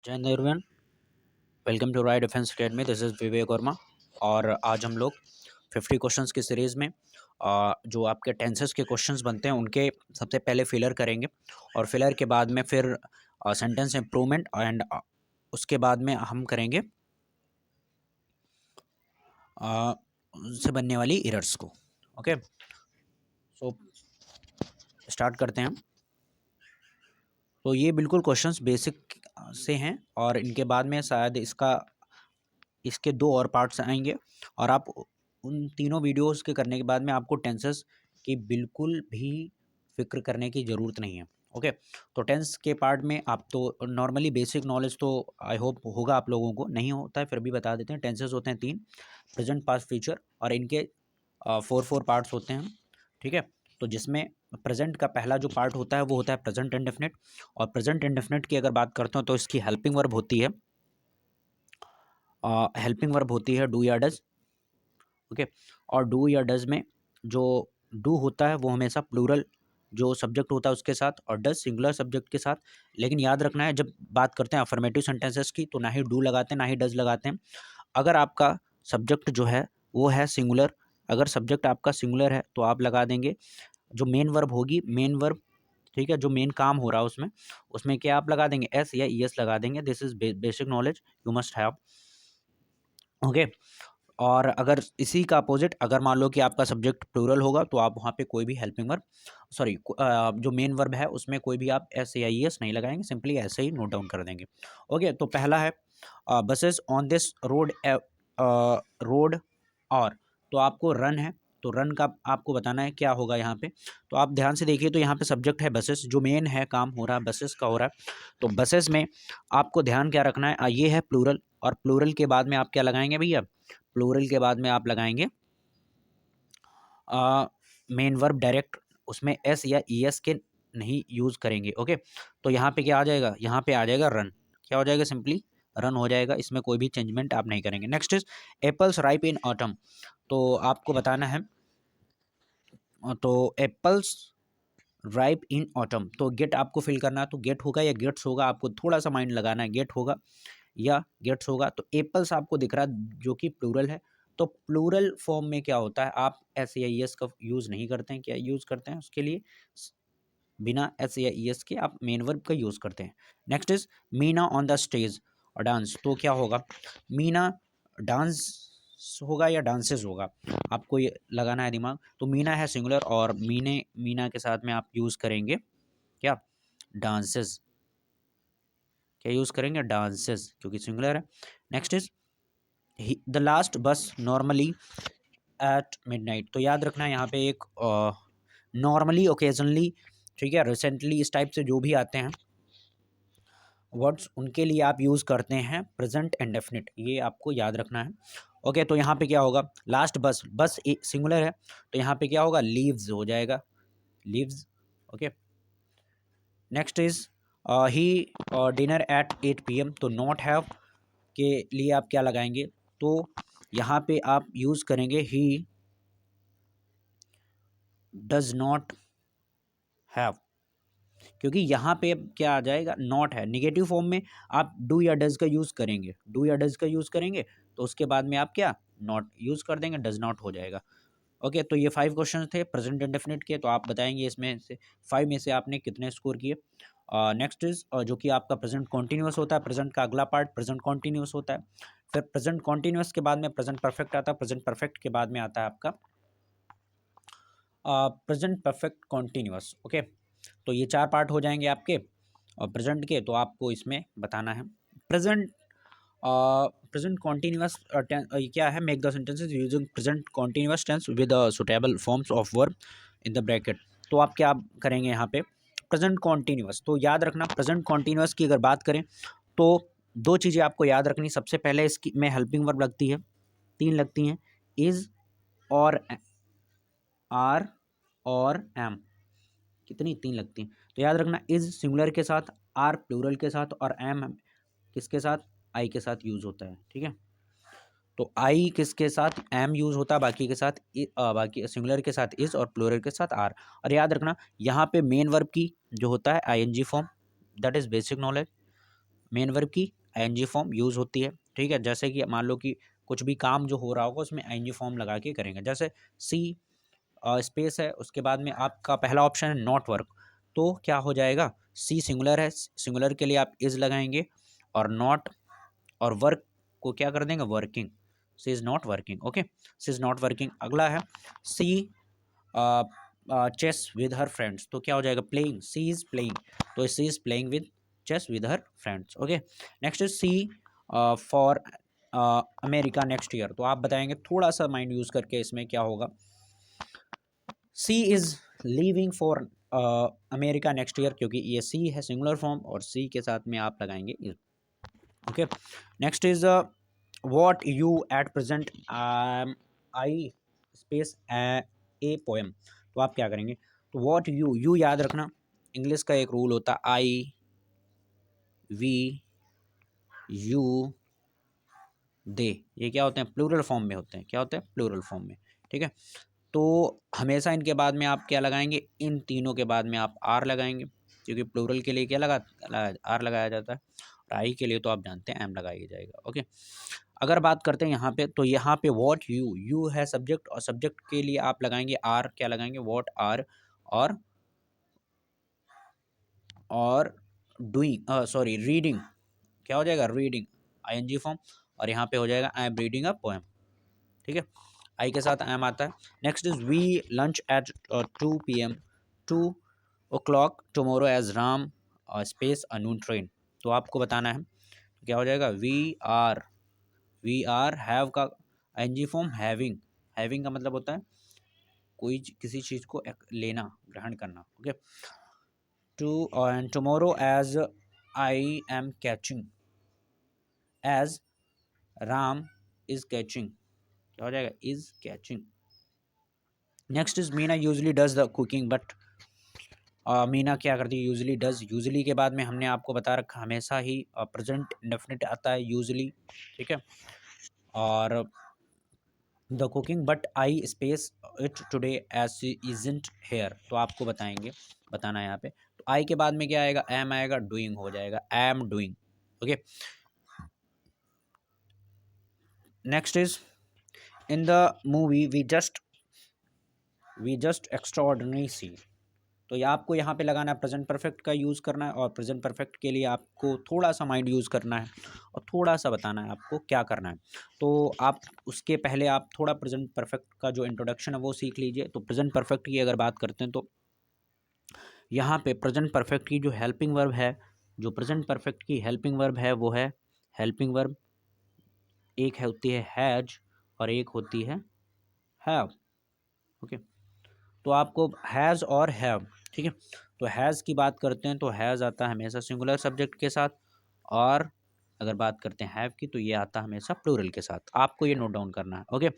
जय Hind everyone. Welcome to Rai defence academy. This is Vivek Verma. और आज हम लोग 50 क्वेश्चंस की सीरीज़ में जो आपके टेंसेस के क्वेश्चंस बनते हैं उनके सबसे पहले फिलर करेंगे और फिलर के बाद में फिर सेंटेंस इम्प्रूवमेंट एंड उसके बाद में हम करेंगे उससे बनने वाली एरर्स को। ओके, सो स्टार्ट करते हैं। तो ये बिल्कुल क्वेश्चंस बेसिक से हैं और इनके बाद में शायद इसके दो और पार्ट्स आएंगे और आप उन तीनों वीडियोस के करने के बाद में आपको टेंसेस की बिल्कुल भी फिक्र करने की ज़रूरत नहीं है। ओके, तो टेंस के पार्ट में आप तो नॉर्मली बेसिक नॉलेज तो आई होप होगा आप लोगों को, नहीं होता है फिर भी बता देते हैं। टेंसेस होते हैं तीन, प्रेजेंट पास्ट फ्यूचर, और इनके फोर पार्ट्स होते हैं। ठीक है, तो जिसमें प्रेजेंट का पहला जो पार्ट होता है वो होता है प्रेजेंट इंडेफिनिट। और प्रेजेंट इंडेफिनिट की अगर बात करते हो तो इसकी हेल्पिंग वर्ब होती है, डू या डज। ओके, और डू या डज में जो डू होता है वो हमेशा प्लूरल जो सब्जेक्ट होता है उसके साथ, और डज सिंगुलर सब्जेक्ट के साथ। लेकिन याद रखना है जब बात करते हैं अफर्मेटिव सेंटेंसेस की तो ना ही डू लगाते हैं ना ही डज लगाते हैं। अगर आपका सब्जेक्ट जो है वो है सिंगुलर, अगर सब्जेक्ट आपका सिंगुलर है तो आप लगा देंगे जो मेन वर्ब होगी, मेन वर्ब। ठीक है, जो मेन काम हो रहा है उसमें क्या आप लगा देंगे, एस या ई एस लगा देंगे। This is basic knowledge you must have. Okay, और अगर इसी का अपोजिट, अगर मान लो कि आपका सब्जेक्ट प्लूरल होगा तो आप वहाँ पे कोई भी हेल्पिंग वर्ब, सॉरी जो मेन वर्ब है उसमें कोई भी आप एस या ई एस नहीं लगाएंगे, सिंपली ऐसे ही नोट डाउन कर देंगे। ओके, तो पहला है buses on this road, road. और तो आपको रन है, तो रन का आपको बताना है क्या होगा यहाँ पे। तो आप ध्यान से देखिए, तो यहाँ पे सब्जेक्ट है बसेस, जो मेन है काम हो रहा है बसेस का हो रहा है। तो बसेस में आपको ध्यान क्या रखना है, ये है प्लूरल, और प्लूरल के बाद में आप क्या लगाएंगे भैया, प्लूरल के बाद में आप लगाएंगे मेन वर्ब डायरेक्ट, उसमें एस या ई एस के नहीं यूज़ करेंगे। ओके, तो यहाँ पे क्या आ जाएगा, यहाँ पे आ जाएगा रन। क्या हो जाएगा, सिंपली रन हो जाएगा, इसमें कोई भी चेंजमेंट आप नहीं करेंगे। Next is apples ripe in autumn. तो आपको बताना है, तो एप्पल्स राइप इन ऑटम, तो गेट आपको फिल करना है, तो गेट होगा या गेट्स होगा, आपको थोड़ा सा माइंड लगाना है, गेट होगा या गेट्स होगा। तो एप्पल्स आपको दिख रहा है जो कि प्लूरल है, तो प्लूरल फॉर्म में क्या होता है, आप एस या ई एस का यूज़ नहीं करते हैं। क्या यूज़ करते हैं उसके लिए, बिना एस या ई एस के आप मेन वर्ब का यूज़ करते हैं। Next is Meena on the stage और डांस, तो क्या होगा, मीना डांस होगा या डांसेस होगा, आपको ये लगाना है दिमाग। तो मीना है सिंगुलर और मीना के साथ में आप यूज़ करेंगे क्या, डांसेस। क्या यूज़ करेंगे, डांसेस, क्योंकि सिंगुलर है। नेक्स्ट इज द लास्ट बस नॉर्मली एट मिडनाइट। तो याद रखना यहाँ पे एक नॉर्मली, ओकेजनली, ठीक है, रिसेंटली, इस टाइप से जो भी आते हैं वर्ड्स उनके लिए आप यूज़ करते हैं प्रेजेंट इंडेफिनिट, ये आपको याद रखना है। ओके, तो यहाँ पे क्या होगा, लास्ट बस, बस सिंगुलर है तो यहाँ पे क्या होगा, लीव्स हो जाएगा, leaves. Okay, next is he dinner eight 8 PM। तो नॉट हैव के लिए आप क्या लगाएंगे, तो यहाँ पे आप यूज़ करेंगे ही डज नॉट हैव, क्योंकि यहाँ पे क्या आ जाएगा, नॉट है। निगेटिव फॉर्म में आप डू या डज का यूज़ करेंगे, डू या डज का यूज़ करेंगे तो उसके बाद में आप क्या, नॉट यूज़ कर देंगे, डज नॉट हो जाएगा। ओके, तो ये 5 क्वेश्चन थे प्रेजेंट इंडेफिनिट के। तो आप बताएंगे इसमें से 5 में से आपने कितने स्कोर किए। नेक्स्ट इज जो कि आपका प्रेजेंट कॉन्टीन्यूअस होता है, प्रेजेंट का अगला पार्ट प्रेजेंट कॉन्टीन्यूअस होता है। फिर प्रेजेंट कॉन्टीन्यूअस के बाद में प्रेजेंट परफेक्ट आता है, प्रेजेंट परफेक्ट के बाद में आता है आपका प्रेजेंट परफेक्ट कॉन्टीन्यूअस। ओके, तो ये 4 पार्ट हो जाएंगे आपके और प्रेजेंट के। तो आपको इसमें बताना है प्रेजेंट प्रेजेंट कॉन्टीन्यूअस क्या है, make the sentences using present continuous tense with suitable forms of verb in the bracket. तो आप क्या करेंगे यहाँ पे, प्रेजेंट कॉन्टीन्यूअस। तो याद रखना प्रेजेंट कॉन्टीन्यूअस की अगर बात करें तो दो चीज़ें आपको याद रखनी। सबसे पहले इसकी में हेल्पिंग वर्ब लगती है, 3 लगती हैं, इज़ और आर और एम, कितनी, 3 लगती हैं। तो याद रखना इज़ सिंगुलर के साथ, आर प्लूरल के साथ और एम किसके साथ, आई के साथ यूज़ होता है। ठीक है, तो आई किसके साथ, एम यूज़ होता है, बाकी के साथ बाकी सिंगुलर के साथ इज़ और प्लूरल के साथ आर। और याद रखना यहाँ पे मेन वर्ब की जो होता है ING form, that is basic knowledge. Main verb की आईएनजी फॉर्म यूज़ होती है, ठीक है। जैसे कि मान लो कि कुछ भी काम जो हो रहा होगा उसमें आईएनजी फॉर्म लगा के करेंगे। जैसे सी स्पेस है, उसके बाद में आपका पहला ऑप्शन है नॉट वर्क, तो क्या हो जाएगा, सी सिंगुलर है, सिंगुलर के लिए आप इज लगाएंगे, और नॉट और वर्क को क्या कर देंगे, working, she is not working, okay, she is not working. अगला है she chess with her friends, तो क्या हो जाएगा, प्लेइंग, सी इज़ प्लेइंग, तो she is playing with chess with her friends, okay. Next is she for America next year, तो आप बताएंगे थोड़ा सा माइंड यूज़ करके इसमें क्या होगा, she is leaving for America next year, क्योंकि ये सी है सिंगुलर फॉर्म और सी के साथ में आप लगाएंगे is, okay. Next is what you at present I space a poem, तो आप क्या करेंगे, तो व्हाट यू याद रखना, इंग्लिश का एक रूल होता है आई वी यू दे, ये क्या होते हैं, प्लूरल फॉर्म में होते हैं, क्या होते हैं, प्लूरल फॉर्म में, ठीक है। तो हमेशा इनके बाद में आप क्या लगाएंगे, इन तीनों के बाद में आप आर लगाएंगे, क्योंकि प्लूरल के लिए क्या आर लगाया जाता है, और आई के लिए तो आप जानते हैं एम लगाया जाएगा, ओके। अगर बात करते हैं यहाँ पे, तो यहाँ पे व्हाट यू है सब्जेक्ट, और सब्जेक्ट के लिए आप लगाएंगे आर, क्या लगाएंगे, व्हाट आर, और डूइंग, सॉरी रीडिंग, क्या हो जाएगा, रीडिंग आईएनजी फॉर्म, और यहाँ पे हो जाएगा I am reading a poem, ठीक है, आई के साथ आई एम आता है। Next is we lunch at 2 PM 2 o'clock tomorrow as Ram space a noon train, तो आपको बताना है क्या हो जाएगा, वी आर हैव का आईएनजी फॉर्म हैविंग, हैविंग का मतलब होता है कोई किसी चीज़ को लेना, ग्रहण करना, okay. To and tomorrow as I am catching, as Ram is catching, क्या हो जाएगा, is catching. Next is Meena usually does the cooking but, Meena क्या करती है, यूजली डज, यूजली के बाद में हमने आपको बता रखा हमेशा ही प्रेजेंट इंडेफिनिट आता है यूजली, ठीक है, और the cooking but I space it today as she isn't here, तो आपको बताना है यहाँ पे, तो आई के बाद में क्या आएगा, एम आएगा, डूइंग हो जाएगा, am doing, okay. Next is in the movie we just extraordinary she, तो ये आपको यहाँ पे लगाना है, प्रेजेंट परफेक्ट का यूज़ करना है, और प्रेजेंट परफेक्ट के लिए आपको थोड़ा सा माइंड यूज़ करना है, और थोड़ा सा बताना है आपको क्या करना है। तो आप उसके पहले आप थोड़ा प्रेजेंट परफेक्ट का जो इंट्रोडक्शन है वो सीख लीजिए। तो प्रेजेंट परफेक्ट की अगर बात करते हैं, तो यहाँ पे प्रेजेंट परफेक्ट की जो हेल्पिंग वर्ब है, जो प्रेजेंट परफेक्ट की हेल्पिंग वर्ब है वो है हेल्पिंग वर्ब, एक है होती है हैज, और एक होती है हैव, ओके। तो आपको हैज़ और हैव, ठीक है, तो हैज़ की बात करते हैं तो हैज़ आता है हमेशा सिंगुलर सब्जेक्ट के साथ, और अगर बात करते हैं हैव की तो ये आता है हमेशा प्लूरल के साथ, आपको ये नोट डाउन करना है, ओके।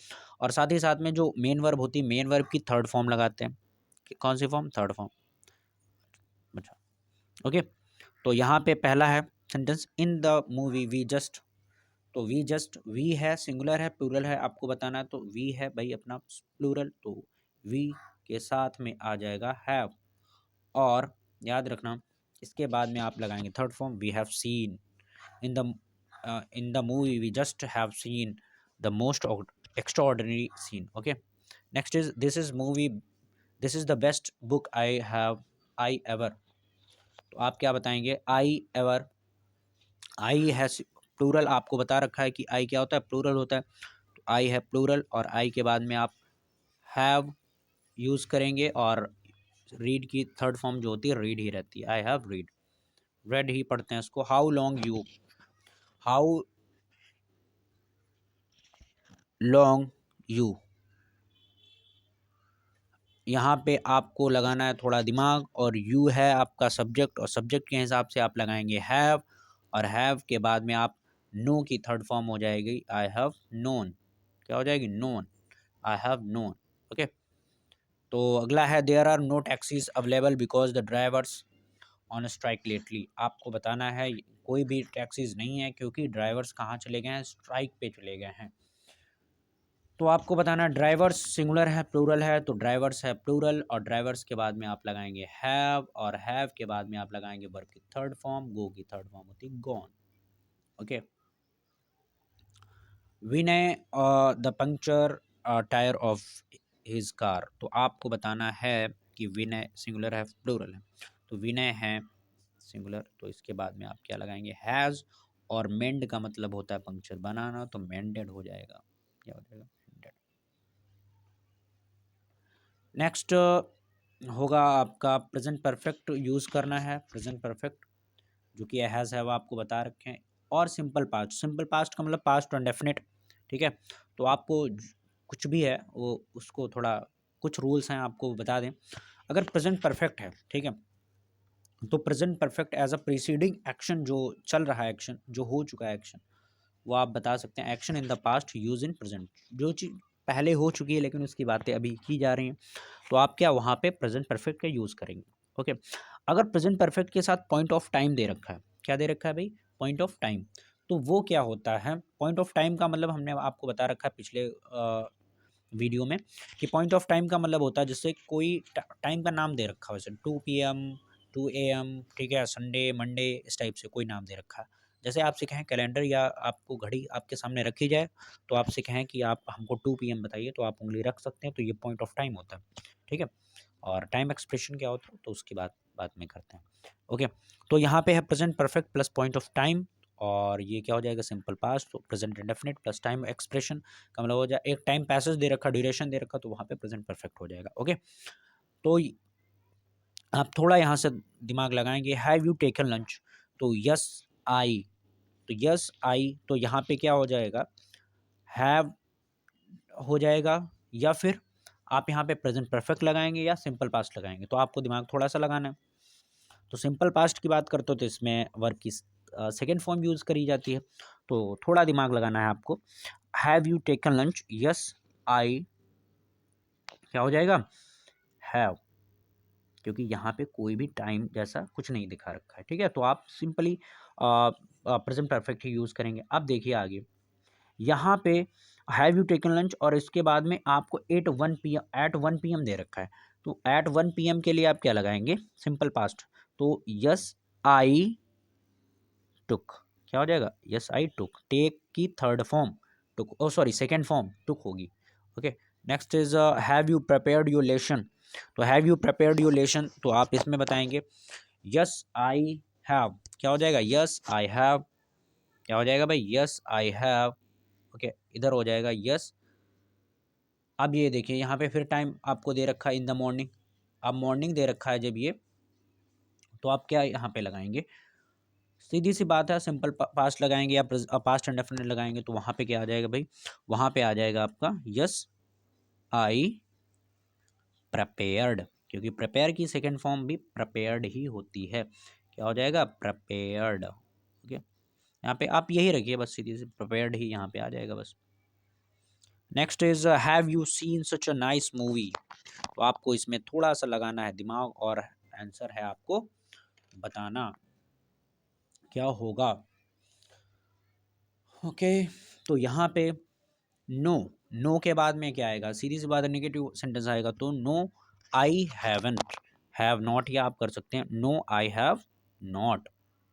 और साथ ही साथ में जो मेन वर्ब होती है, मेन वर्ब की थर्ड फॉर्म लगाते हैं, कौन सी फॉर्म, थर्ड फॉर्म, अच्छा, ओके। तो यहाँ पे पहला है sentence, in the movie we just, तो वी जस्ट, वी है सिंगुलर है प्लूरल है आपको बताना है, तो वी है भाई अपना प्लूरल, तो वी के साथ में आ जाएगा हैव, और याद रखना इसके बाद में आप लगाएंगे third form, we have seen in the movie we just have seen the most extraordinary scene, okay. Next is this is the best book I ever, तो आप क्या बताएंगे, आई एवर, आई है प्लूरल, आपको बता रखा है कि आई क्या होता है, प्लूरल होता है, तो आई है प्लूरल, और आई के बाद में आप हैव यूज़ करेंगे, और रीड की थर्ड फॉर्म जो होती है रीड ही रहती है, आई हैव रेड ही पढ़ते हैं इसको। हाउ लॉन्ग यू, यहाँ पे आपको लगाना है थोड़ा दिमाग, और यू है आपका सब्जेक्ट, और सब्जेक्ट के हिसाब से आप लगाएंगे हैव, और हैव के बाद में आप नो की थर्ड फॉर्म हो जाएगी आई हैव नोन, क्या हो जाएगी, known, I have known, okay. तो अगला है there are no taxis available because the drivers on strike lately, आपको बताना है कोई भी टैक्सीज नहीं है क्योंकि ड्राइवर्स कहाँ चले गए हैं, स्ट्राइक पे चले गए हैं। तो आपको बताना है ड्राइवर्स सिंगुलर है प्लूरल है, तो ड्राइवर्स है प्लूरल, और ड्राइवर्स के बाद में आप लगाएंगे हैव, और हैव के बाद में आप लगाएंगे वर्ब की थर्ड फॉर्म, गो की थर्ड फॉर्म होती है gone, okay. Vinay the puncture tyre of his car. तो आपको बताना है कि विनय सिंगुलर है प्लूरल है, तो विनय है सिंगुलर, तो इसके बाद में आप क्या लगाएंगे, हैज़, और मेंड का मतलब होता है पंक्चर बनाना, तो मेंडेड हो जाएगा, क्या हो जाएगा, मेंडेड। नेक्स्ट होगा आपका प्रेजेंट परफेक्ट यूज़ करना है, प्रेजेंट परफेक्ट जो कि हैज़ है वो आपको बता रखे हैं, और सिंपल पास्ट, सिंपल पास्ट का मतलब पास्ट इंडेफिनिट, ठीक है। तो आपको कुछ भी है वो उसको थोड़ा कुछ रूल्स हैं आपको बता दें। अगर प्रेजेंट परफेक्ट है, ठीक है, तो present perfect as a preceding action, जो चल रहा है एक्शन, जो हो चुका है एक्शन, वो आप बता सकते हैं action in the past use in present, जो चीज़ पहले हो चुकी है लेकिन उसकी बातें अभी की जा रही हैं, तो आप क्या वहाँ पे प्रेजेंट परफेक्ट का यूज़ करेंगे। ओके। अगर प्रेजेंट परफेक्ट के साथ पॉइंट ऑफ टाइम दे रखा है, क्या दे रखा है भाई, पॉइंट ऑफ टाइम, तो वो क्या होता है, पॉइंट ऑफ टाइम का मतलब हमने आपको बता रखा है पिछले वीडियो में कि पॉइंट ऑफ टाइम का मतलब होता है जिससे कोई टाइम का नाम दे रखा है, वैसे 2 PM 2 AM, ठीक है, संडे मंडे इस टाइप से कोई नाम दे रखा है। जैसे आपसे कहें कैलेंडर या आपको घड़ी आपके सामने रखी जाए, तो आपसे कहें कि आप हमको 2 PM बताइए, तो आप उंगली रख सकते हैं, तो ये पॉइंट ऑफ टाइम होता है, ठीक है। और टाइम एक्सप्रेशन क्या होता है तो उसकी बात में करते हैं। ओके। तो यहाँ पे है present perfect plus point of time, और ये क्या हो जाएगा, सिंपल पास्ट, तो present indefinite plus time expression का मतलब हो जाए, एक टाइम पैसेज दे रखा, ड्यूरेशन दे रखा, तो वहाँ पे प्रेजेंट परफेक्ट हो जाएगा। ओके। तो आप थोड़ा यहाँ से दिमाग लगाएंगे, हैव यू टेकन लंच, तो यस आई, तो यस आई, तो यहाँ पे क्या हो जाएगा, हैव हो जाएगा, या फिर आप यहाँ पे प्रेजेंट परफेक्ट लगाएंगे या सिंपल पास्ट लगाएंगे, तो आपको दिमाग थोड़ा सा लगाना है। तो सिंपल पास्ट की बात करते हो तो इसमें वर्ब की सेकेंड फॉर्म यूज़ करी जाती है, तो थोड़ा दिमाग लगाना है आपको। Have you taken lunch, yes I, क्या हो जाएगा, हैव, क्योंकि यहाँ पे कोई भी टाइम जैसा कुछ नहीं दिखा रखा है, ठीक है, तो आप सिंपली प्रेजेंट परफेक्ट ही यूज़ करेंगे। अब देखिए आगे, यहाँ पे हैव यू टेकन लंच और इसके बाद में आपको एट 1 PM दे रखा है, तो एट 1 PM के लिए आप क्या लगाएंगे, सिंपल पास्ट, तो यस आई टुक, क्या हो जाएगा, यस आई टुक, टेक की third form took, oh sorry second form took होगी। Okay. Next is have you prepared your lesson, तो have you prepared your lesson, तो आप इसमें बताएंगे यस आई हैव, क्या हो जाएगा, यस आई हैव, क्या हो जाएगा भाई, यस आई हैव। ओके, इधर हो जाएगा यस। अब ये देखिए यहाँ पे फिर टाइम आपको दे रखा है इन द मॉर्निंग, अब मॉर्निंग दे रखा है जब ये, तो आप क्या यहाँ पे लगाएंगे, सीधी सी बात है, सिंपल पास्ट लगाएंगे या पास्ट इंडेफिनिट लगाएंगे, तो वहाँ पे क्या आ जाएगा भाई, वहाँ पे आ जाएगा आपका यस आई प्रिपेयर्ड, क्योंकि प्रिपेयर की सेकंड फॉर्म भी प्रिपेयर्ड ही होती है, क्या हो जाएगा, प्रिपेयर्ड। ओके, यहाँ पे आप यही रखिए बस, सीधी सी प्रिपेयर्ड ही यहाँ पे आ जाएगा बस। Next is have you seen such a nice movie, तो आपको इसमें थोड़ा सा लगाना है दिमाग, और आंसर है आपको बताना क्या होगा। ओके। तो यहाँ पे नो, नो के बाद में क्या आएगा, सीधी सी बात है, नेगेटिव सेंटेंस आएगा, तो no I haven't, have not, या आप कर सकते हैं नो आई हैव नॉट,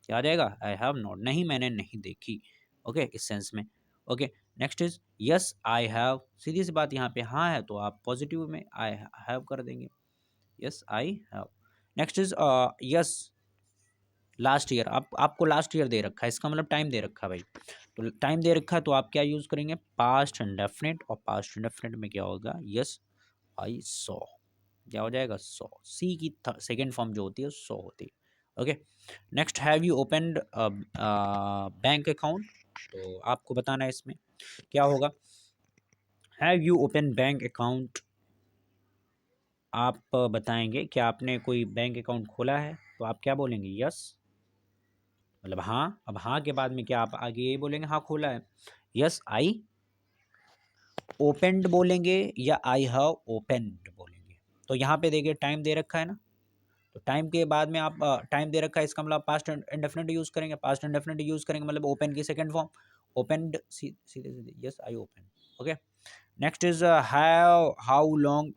क्या आ जाएगा, आई हैव नॉट, नहीं मैंने नहीं देखी। ओके, इस सेंस में। Okay. Next is yes I have, सीधी सी बात यहाँ पे हाँ है, तो आप पॉजिटिव में आई हैव कर देंगे, yes I have. Next is yes last year, आपको लास्ट ईयर दे रखा है, इसका मतलब टाइम दे रखा है भाई, तो टाइम दे रखा है, तो आप क्या यूज़ करेंगे, पास्ट इंडेफिनिट, और पास्ट इंडेफिनिट में क्या होगा, यस आई सॉ, क्या हो जाएगा, सॉ, सी की सेकेंड फॉर्म जो होती है सॉ होती है। Okay. Next have you opened bank account, तो आपको बताना है इसमें क्या होगा, have you open bank account, आप बताएंगे कि आपने कोई बैंक अकाउंट खोला है, तो आप क्या बोलेंगे, यस, मतलब हाँ, अब हाँ के बाद में क्या आप आगे यही बोलेंगे, हाँ खोला है, यस आई ओपेंड बोलेंगे, या आई हैव ओपेंड बोलेंगे। तो यहाँ पे देखिए टाइम दे रखा है ना, तो टाइम के बाद में आप टाइम दे रखा है, इसका मतलब पास्ट इंडेफिनिट यूज करेंगे, पास्ट इंडेफिनिट यूज करेंगे मतलब ओपन की सेकंड फॉर्म, ओपेंड, सीधे सीधे yes I open. Okay. Next is have how long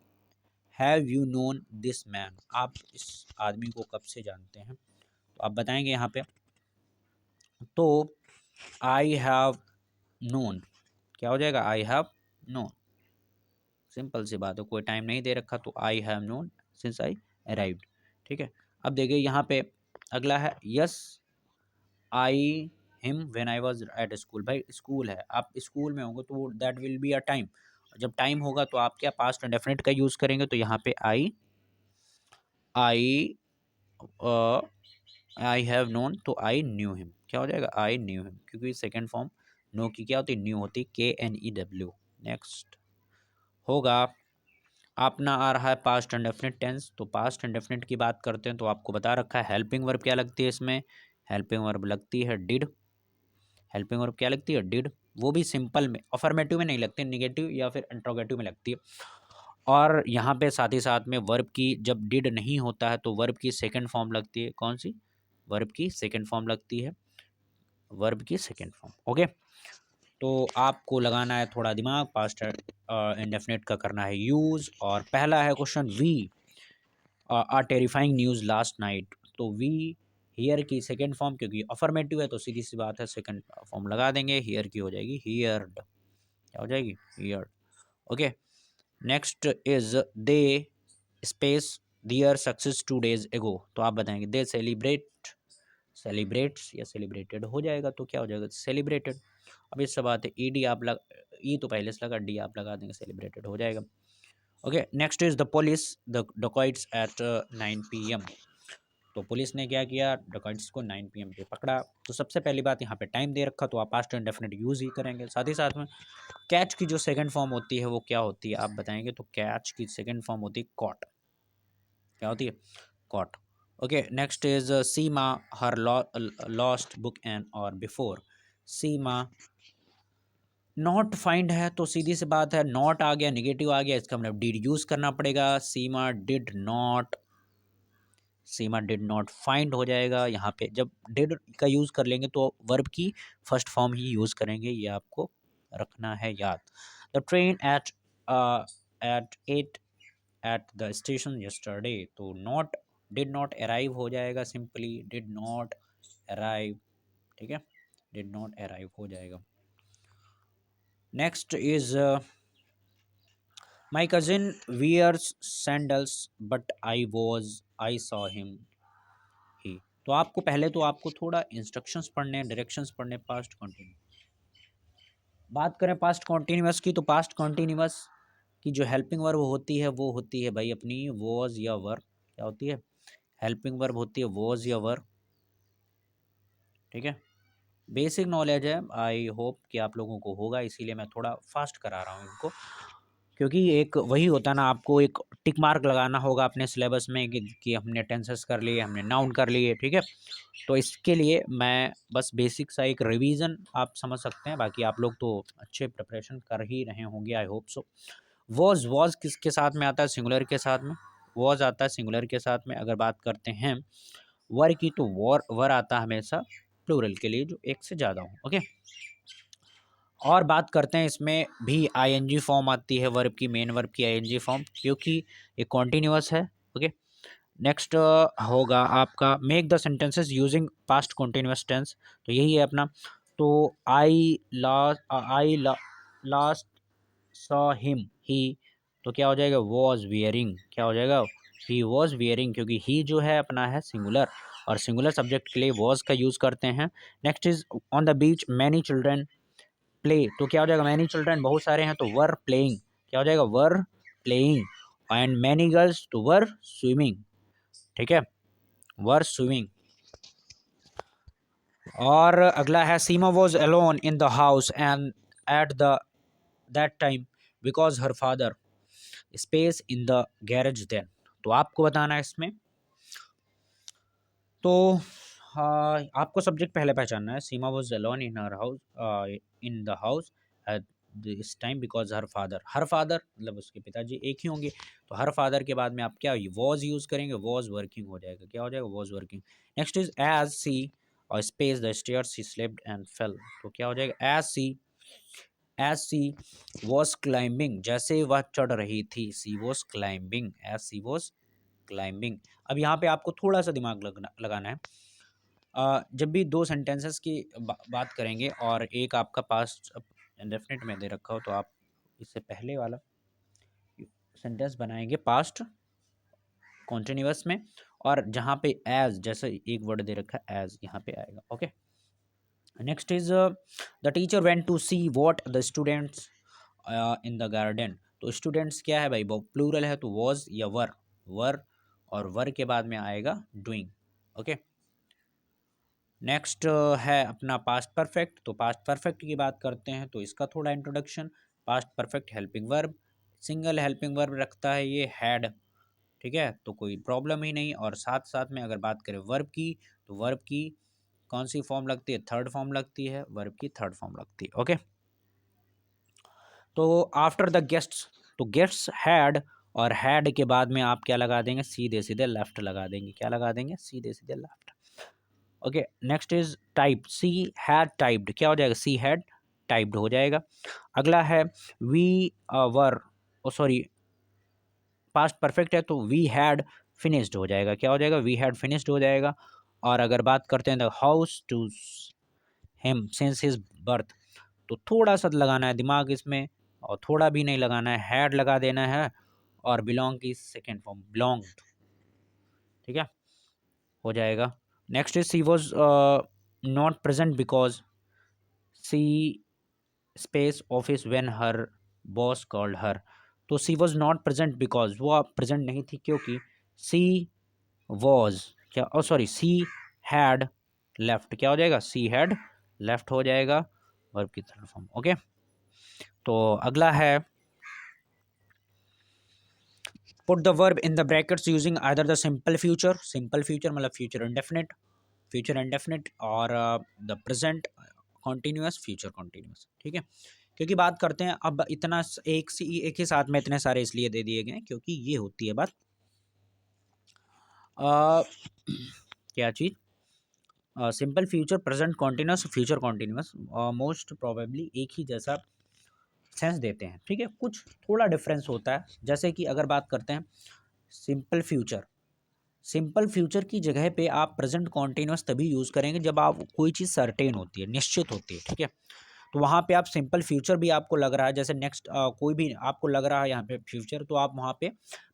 have you known this man, आप इस आदमी को कब से जानते हैं, तो आप बताएंगे यहाँ पे, तो आई हैव नोन, क्या हो जाएगा? आई हैव नोन, सिंपल सी बात है, कोई टाइम नहीं दे रखा तो आई have known since I arrived. ठीक है, अब देखिए यहाँ पे अगला है yes I him when I was at school. भाई स्कूल है, आप स्कूल में होंगे तो that will be a time, जब टाइम होगा तो आप क्या पास्ट इंडेफिनिट का यूज करेंगे, तो यहाँ पे आई आई हैव नोन तो आई न्यू हिम, क्या हो जाएगा? आई न्यू हिम, क्योंकि सेकेंड फॉर्म नो की क्या होती है? न्यू होती, KNEW। नेक्स्ट होगा अपना आ रहा है पास्ट इंडेफिनिट टेंस। तो पास्ट इंडेफिनिट की बात करते हैं तो आपको बता रखा है हेल्पिंग वर्ब क्या लगती है इसमें, हेल्पिंग वर्ब लगती है डिड। हेल्पिंग वर्ब क्या लगती है? डिड। वो भी सिंपल में, अफर्मेटिव में नहीं लगती, निगेटिव या फिर इंट्रोगेटिव में लगती है। और यहाँ पे साथ ही साथ में वर्ब की जब डिड नहीं होता है तो वर्ब की सेकंड फॉर्म लगती है, कौन सी? वर्ब की सेकंड फॉर्म लगती है, वर्ब की सेकंड फॉर्म। ओके, तो आपको लगाना है थोड़ा दिमाग, पास्ट इंडेफिनिट का करना है यूज। और पहला है question, we uh terrifying news last night. तो वी हियर की सेकंड फॉर्म, क्योंकि अफर्मेटिव है तो सीधी सी बात है सेकंड फॉर्म लगा देंगे, हियर की हो जाएगी हियर्ड, क्या हो जाएगी? Heard. Okay, next is they space their success 2 days ago. तो आप बताएंगे दे सेलिब्रेट, सेलिब्रेट्स या सेलिब्रेटेड हो जाएगा, तो क्या हो जाएगा? सेलिब्रेटेड। अब इससे बात है ईडी आप लग, ई तो पहले से लगा, डी आप लगा देंगे, सेलिब्रेटेड हो जाएगा। Okay, next is the police the dacoits at 9 PM। तो पुलिस ने क्या किया? डकॉइट्स को 9 PM पे पकड़ा। तो सबसे पहली बात यहाँ पे टाइम दे रखा तो आप पास्ट इंडेफिनिट यूज ही करेंगे। साथ ही साथ में कैच की जो सेकंड फॉर्म होती है वो क्या होती है आप बताएंगे, तो कैच की सेकंड फॉर्म होती है कॉट, क्या होती है? Caught. Okay, next is Seema her lost book an hour before. Seema not find है तो सीधी सी बात है नॉट आ गया, निगेटिव आ गया, इसका मतलब डिड यूज करना पड़ेगा। सीमा डिड नॉट फाइंड हो जाएगा। यहाँ पे जब डिड का यूज कर लेंगे तो वर्ब की फर्स्ट फॉर्म ही यूज करेंगे, ये आपको रखना है याद। The train eight 8 at the station yesterday. तो नॉट, डिड नॉट अराइव हो जाएगा, सिंपली डिड नॉट अराइव। ठीक है, डिड नॉट अराइव हो जाएगा। Next is my cousin wears sandals but I saw him he. तो आपको पहले तो आपको थोड़ा इंस्ट्रक्शंस पढ़ने हैं, डायरेक्शंस पढ़ने, पास्ट कंटिन्यू। बात करें पास्ट कॉन्टिन्यूस की, तो पास्ट कॉन्टिन्यूस की जो हेल्पिंग वर्ब होती है वो होती है भाई अपनी वॉज या वर। क्या होती है? हेल्पिंग वर्ब होती है वॉज या वर। ठीक है, बेसिक नॉलेज है, आई होप कि आप लोगों को होगा, इसीलिए मैं थोड़ा फास्ट करा रहा हूँ इनको, क्योंकि एक वही होता है ना, आपको एक टिक मार्क लगाना होगा अपने सिलेबस में कि हमने टेंसेस कर लिए, हमने नाउन कर लिए। ठीक है, तो इसके लिए मैं बस बेसिक सा एक रिवीजन आप समझ सकते हैं, बाकी आप लोग तो अच्छे प्रिपरेशन कर ही रहे होंगे, आई होप सो। वॉज किसके साथ में आता है? सिंगुलर के साथ में वॉज आता है, सिंगुलर के साथ में। अगर बात करते हैं वर की तो वर आता है हमेशा प्लूरल के लिए जो एक से ज़्यादा हो। ओके, और बात करते हैं इसमें भी आईएनजी फॉर्म आती है वर्ब की, मेन वर्ब की आईएनजी फॉर्म, क्योंकि ये कॉन्टिन्यूअस है। ओके, नेक्स्ट होगा आपका make the sentences using past continuous tense. तो यही है अपना। तो I last saw him he, तो क्या हो जाएगा? वॉज वियरिंग, क्या हो जाएगा? ही वॉज वियरिंग, क्योंकि ही जो है अपना है सिंगुलर, और सिंगुलर सब्जेक्ट के लिए वॉज का यूज़ करते हैं। Next is on the beach many children play. तो क्या हो जाएगा? मैनी चिल्ड्रन, बहुत सारे हैं तो वर प्लेइंग, क्या हो जाएगा? Were playing. And many girls तो वर स्विमिंग। ठीक है, वर स्विमिंग। और अगला है Seema was alone in the house and at the that time because her father space in the garage then. तो आपको बताना है इसमें, तो आपको सब्जेक्ट पहले पहचानना है। Seema was alone in her house in the house at this time because her father मतलब उसके पिताजी एक ही होंगे, तो हर फादर के बाद में आप क्या वॉज यूज़ करेंगे? वॉज वर्किंग हो जाएगा, क्या हो जाएगा? Was working. Next is as she और space the stairs she slipped and fell. तो क्या हो जाएगा? एज सी वॉज क्लाइंबिंग, जैसे वह चढ़ रही थी, she was climbing, as she was climbing. अब यहाँ पे आपको थोड़ा सा दिमाग लगाना है। जब भी दो सेंटेंसेस की बात करेंगे और एक आपका पास्ट इंडेफिनिट में दे रखा हो तो आप इससे पहले वाला सेंटेंस बनाएंगे पास्ट कॉन्टिन्यूअस में, और जहाँ पे एज जैसे एक वर्ड दे रखा है एज यहाँ पे आएगा। Okay, next is the teacher went to see what the students in the garden. तो स्टूडेंट्स क्या है भाई, वो प्लूरल है तो वॉज या वर और वर के बाद में आएगा डूइंग। ओके, नेक्स्ट है अपना पास्ट परफेक्ट। तो पास्ट परफेक्ट की बात करते हैं तो इसका थोड़ा introduction. Past perfect helping verb, single helping verb रखता है ये हैड, ठीक है, तो कोई प्रॉब्लम ही नहीं। और साथ साथ में अगर बात करें वर्ब की, तो वर्ब की कौन सी फॉर्म लगती है, थर्ड फॉर्म लगती है, वर्ब की थर्ड फॉर्म लगती है। ओके, तो आफ्टर द गेस्ट्स, तो गेस्ट्स हैड, और हैड के बाद में आप क्या लगा देंगे, सीधे सीधे लेफ्ट लगा देंगे। क्या लगा देंगे, सीधे सीधे left. Okay, next is type, she had typed, क्या हो जाएगा, सी हैड टाइप्ड हो जाएगा। अगला है we were, oh sorry past perfect है तो वी हैड फिनिश्ड हो जाएगा। क्या हो जाएगा, वी हैड फिनिश्ड हो जाएगा। और अगर बात करते हैं the house to him since his birth, तो थोड़ा सा लगाना है दिमाग इसमें, और थोड़ा भी नहीं लगाना है, हैड लगा देना है। और बिलोंग की सेकेंड फॉर्म बिलोंग, ठीक है, हो जाएगा। Next is she was not present because she space office when her boss called her. तो she was not present because वो प्रेजेंट नहीं थी क्योंकि सी वॉज, क्या oh sorry she had left, क्या हो जाएगा, सी हैड लेफ्ट हो जाएगा वर्ब की थर्ड फॉर्म। ओके, तो अगला है put the verb in the brackets using either the simple future, simple future मतलब फ्यूचर इंडेफिनिट, फ्यूचर इंडेफिनिट, और the present continuous, future continuous, ठीक है। क्योंकि बात करते हैं अब इतना एक ही साथ में इतने सारे इसलिए दे दिए गए हैं क्योंकि ये होती है बात क्या चीज़, simple future, present continuous, future continuous most probably एक ही जैसा सेंस देते हैं, ठीक है। कुछ थोड़ा डिफरेंस होता है, जैसे कि अगर बात करते हैं सिंपल फ्यूचर, सिंपल फ्यूचर की जगह पे आप प्रेजेंट कॉन्टिन्यूस तभी यूज़ करेंगे जब आप कोई चीज़ सर्टेन होती है, निश्चित होती है, ठीक है। तो वहाँ पे आप सिंपल फ्यूचर भी आपको लग रहा है, जैसे नेक्स्ट कोई भी आपको लग रहा है यहाँ पे फ्यूचर, तो आप वहाँ पे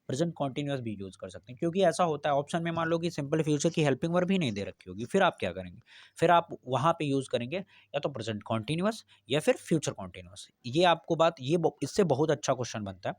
प्रेजेंट कॉन्टिन्यूस भी यूज़ कर सकते हैं। क्योंकि ऐसा होता है ऑप्शन में, मान लो कि सिंपल फ्यूचर की हेल्पिंग वर्ब भी नहीं दे रखी होगी, फिर आप क्या करेंगे, फिर आप वहाँ पे यूज़ करेंगे या तो प्रेजेंट कॉन्टिन्यूस या फिर फ्यूचर कॉन्टिन्यूस। ये आपको बात, इससे बहुत अच्छा क्वेश्चन बनता है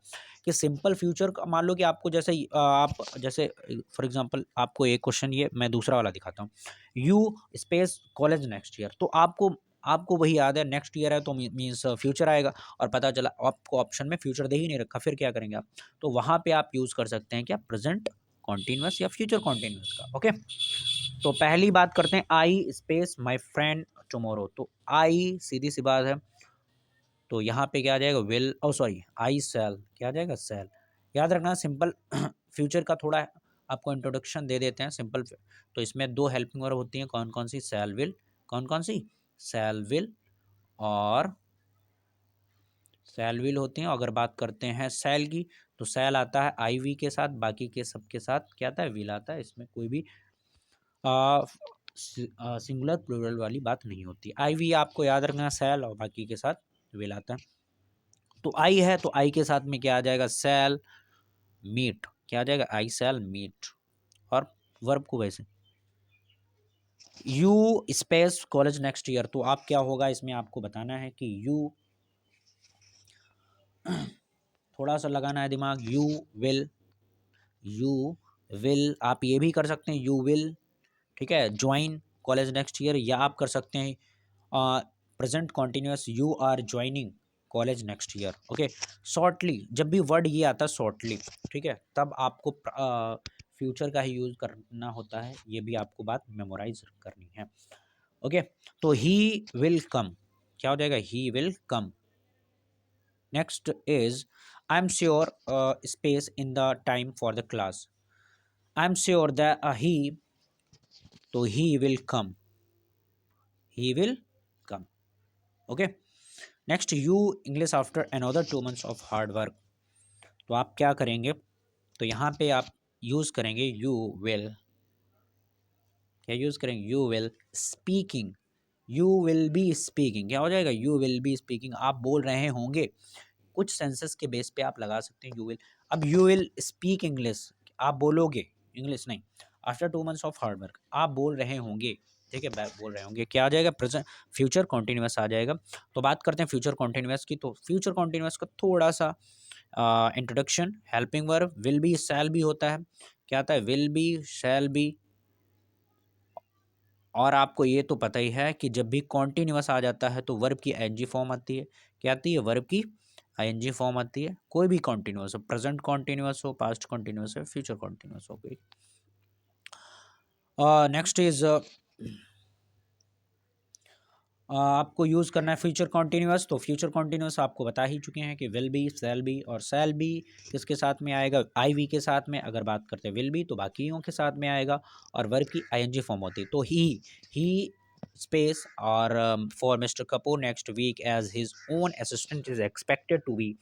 कि सिंपल फ्यूचर मान लो कि आपको जैसे आप जैसे फॉर एग्जाम्पल आपको एक क्वेश्चन, ये मैं दूसरा वाला दिखाता हूँ, you space college next year, तो आपको आपको वही याद है, नेक्स्ट ईयर है तो मीन्स फ्यूचर आएगा, और पता चला आपको ऑप्शन में फ्यूचर दे ही नहीं रखा, फिर क्या करेंगे आप, तो वहाँ पे आप यूज़ कर सकते हैं क्या, प्रेजेंट कॉन्टिन्यूस या फ्यूचर कॉन्टिन्यूस का। ओके, तो पहली बात करते हैं आई स्पेस माई फ्रेंड टुमारो, तो आई सीधी सी बात है, तो यहाँ पे क्या आ जाएगा, will, oh sorry I shall, क्या आ जाएगा, सेल। याद रखना सिंपल फ्यूचर का थोड़ा आपको इंट्रोडक्शन दे देते हैं सिंपल। तो इसमें दो हेल्पिंग वर्ब होती हैं, कौन कौन सी, सेल विल, कौन कौन सी, सेल विल और सेल विल होती हैं। अगर बात करते हैं सेल की, तो सेल आता है आई वी के साथ, बाकी के सब के साथ क्या आता है, विल आता है। इसमें कोई भी सिंगुलर प्लूरल वाली बात नहीं होती। आई वी आपको याद रखना, सेल और बाकी के साथ विल आता है। तो आई है तो आई के साथ में क्या आ जाएगा, सेल मीट, क्या आ जाएगा, आई सेल मीट। और वर्ब को वैसे you space college next year, तो आप क्या होगा इसमें आपको बताना है कि यू थोड़ा सा लगाना है दिमाग, यू विल आप ये भी कर सकते हैं, यू विल, ठीक है, ज्वाइन कॉलेज नेक्स्ट ईयर, या आप कर सकते हैं present continuous, you are joining college next year. Okay, shortly, जब भी वर्ड ये आता है शॉर्टली, ठीक है, तब आपको फ्यूचर का ही यूज़ करना होता है, ये भी आपको बात मेमोराइज करनी है। ओके, तो ही विल कम, क्या हो जाएगा, he will come. Next is I am sure space in the time for the class, I am sure that he, तो he will come, he will come. Okay, next you English after another 2 months of hard work, तो आप क्या करेंगे, तो यहाँ पे आप use करेंगे यू विल, क्या यूज़ करेंगे, you will speaking, you will be speaking, क्या हो जाएगा, यू विल बी स्पीकिंग, आप बोल रहे होंगे। कुछ सेंसेस के बेस पे आप लगा सकते हैं यू विल। अब यू विल स्पीक इंग्लिश, आप बोलोगे, इंग्लिश नहीं, after 2 months of hard work आप बोल रहे होंगे, ठीक है, बोल रहे होंगे, क्या आ जाएगा, प्रेजेंट फ्यूचर कॉन्टिन्यूस आ जाएगा। तो बात करते हैं फ्यूचर कॉन्टिन्यूस की। तो फ्यूचर कॉन्टिन्यूस का थोड़ा सा introduction, helping verb will be shall be होता है, क्या आता है, विल बी शैल बी। और आपको ये तो पता ही है कि जब भी कॉन्टिन्यूअस आ जाता है तो वर्ब की आईएनजी फॉर्म आती है, क्या आती है, वर्ब की आईएनजी फॉर्म आती है, कोई भी कॉन्टिन्यूअस हो, प्रेजेंट कॉन्टिन्यूअस हो, पास्ट कॉन्टिन्यूअस हो, फ्यूचर कॉन्टिन्यूअस हो गई। नेक्स्ट इज आपको यूज़ करना है फ्यूचर कॉन्टिन्यूअस। तो फ्यूचर कॉन्टिन्यूअस आपको बता ही चुके हैं कि विल बी, शैल बी, और शैल बी किसके साथ में आएगा, आई वी के साथ में। अगर बात करते हैं विल बी तो बाकियों के साथ में आएगा, और वर्ब की आईएनजी फॉर्म होती है। तो he space or for mister Kapoor next week as his own assistant is expected to be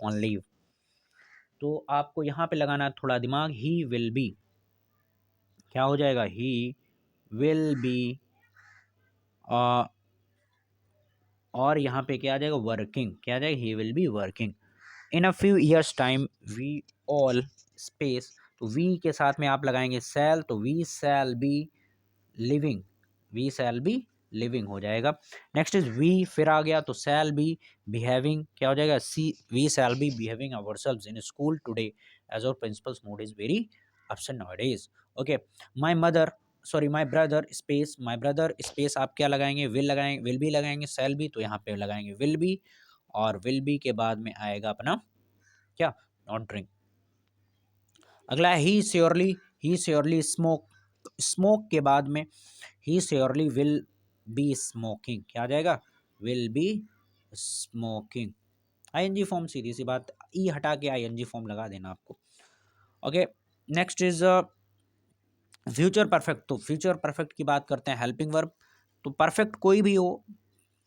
on leave. तो आपको यहाँ पे लगाना है थोड़ा दिमाग, ही विल बी, क्या हो जाएगा, ही विल बी, और यहाँ पे क्या आ जाएगा, वर्किंग, क्या आ जाएगा, he will be working in a few years time we all space. तो वी के साथ में आप लगाएंगे सेल, तो we shall be living, we shall be living हो जाएगा। नेक्स्ट इज वी, फिर आ गया तो सेल बी बिहेविंग, क्या हो जाएगा, she we shall be behaving ourselves in school today as our principal's mood is very upset nowadays. Okay, my mother, sorry my brother space, my brother space आप क्या लगाएंगे, will लगाएंगे, will be लगाएंगे, shall be, तो यहाँ पे लगाएंगे will be, और विल बी के बाद में आएगा अपना क्या, नॉट ड्रिंक। अगला है ही श्योरली स्मोक, स्मोक के बाद में he surely will be smoking, क्या आ जाएगा, will be smoking, I N G form, सीधी सी बात, ई हटा के आईएनजी फॉर्म लगा देना आपको। Okay, next is future perfect. तो फ्यूचर परफेक्ट की बात करते हैं, हेल्पिंग वर्ब। तो परफेक्ट कोई भी हो,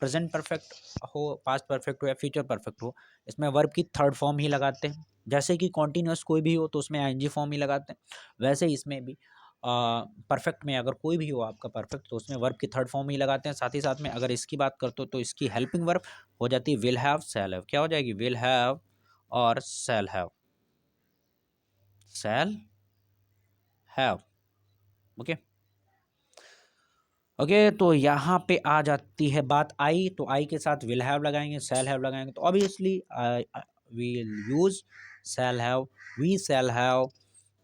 प्रेजेंट परफेक्ट हो, पास्ट परफेक्ट हो, या फ्यूचर परफेक्ट हो, इसमें वर्ब की थर्ड फॉर्म ही लगाते हैं। जैसे कि कॉन्टिन्यूअस कोई भी हो तो उसमें आईएनजी फॉर्म ही लगाते हैं, वैसे ही इसमें भी परफेक्ट में अगर कोई भी हो आपका परफेक्ट तो उसमें वर्ब की थर्ड फॉर्म ही लगाते हैं। साथ ही साथ में अगर इसकी बात करते हो तो इसकी हेल्पिंग वर्ब हो जाती है विल हैव, शैल हैव, क्या हो जाएगी, विल हैव और shall have, shall have. Okay, okay, तो यहाँ पे आ जाती है बात आई, तो आई के साथ विल हैव लगाएंगे, शैल हैव लगाएंगे, तो obviously will use shall have, we shall have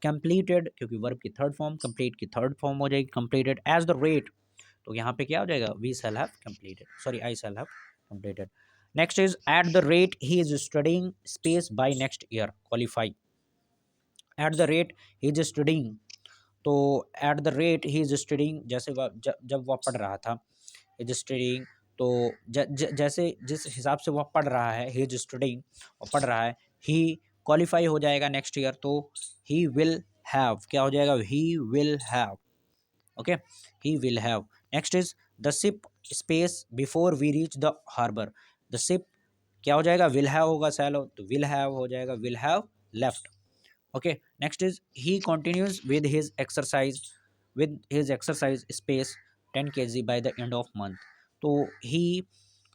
completed, क्योंकि वर्ब की थर्ड फॉर्म, कंप्लीट की थर्ड फॉर्म हो जाएगी कंप्लीटेड एज द रेट, तो यहाँ पे क्या हो जाएगा, we shall have completed, sorry I shall have completed. Next is at the rate he is studying space by next year qualify, at the rate he is studying, तो at the rate he is studying, जैसे जब वह पढ़ रहा था, is studying, तो जैसे जिस हिसाब से वह पढ़ रहा है, ही इज स्टडिंग और पढ़ रहा है, ही क्वालिफाई हो जाएगा नेक्स्ट ईयर, तो ही विल हैव, क्या हो जाएगा, he will have. Okay, he will have. Next is the ship space before we reach the harbour, the ship, क्या हो जाएगा, विल हैव होगा, सैल हो तो विल हैव हो जाएगा, will have left. Okay, next is he continues with his exercise space 10 kg by the end of month, तो he,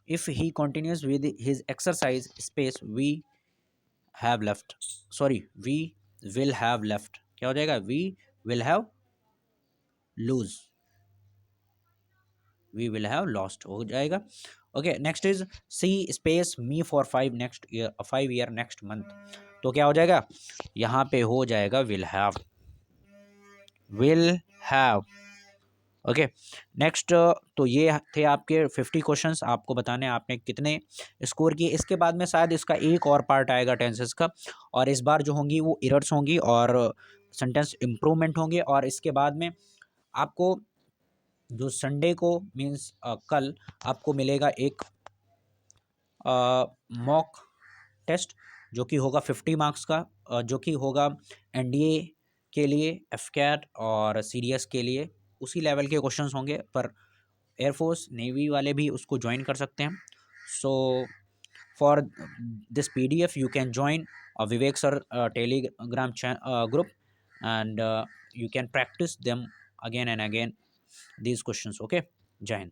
if he continues with his exercise space we have left, sorry we will have left, क्या हो जाएगा, we will have lose, we will have lost हो जाएगा। Okay, next is she space me for 5 year next month, तो क्या हो जाएगा, यहाँ पे हो जाएगा will have, will have. Okay, next, तो ये थे आपके 50 क्वेश्चंस, आपको बताने आपने कितने स्कोर किए। इसके बाद में शायद इसका एक और पार्ट आएगा टेंसेस का, और इस बार जो होंगी वो एरर्स होंगी और सेंटेंस इम्प्रूवमेंट होंगे। और इसके बाद में आपको जो संडे को मीन्स कल आपको मिलेगा एक मॉक टेस्ट, जो कि होगा 50 मार्क्स का, जो कि होगा एनडीए के लिए, एफकैट और सीडीएस के लिए, उसी लेवल के क्वेश्चंस होंगे, पर एयरफोर्स नेवी वाले भी उसको ज्वाइन कर सकते हैं। So for this PDF you can join Vivek sir Telegram group, and you can practice them again and again these questions. Okay, जय हिंद.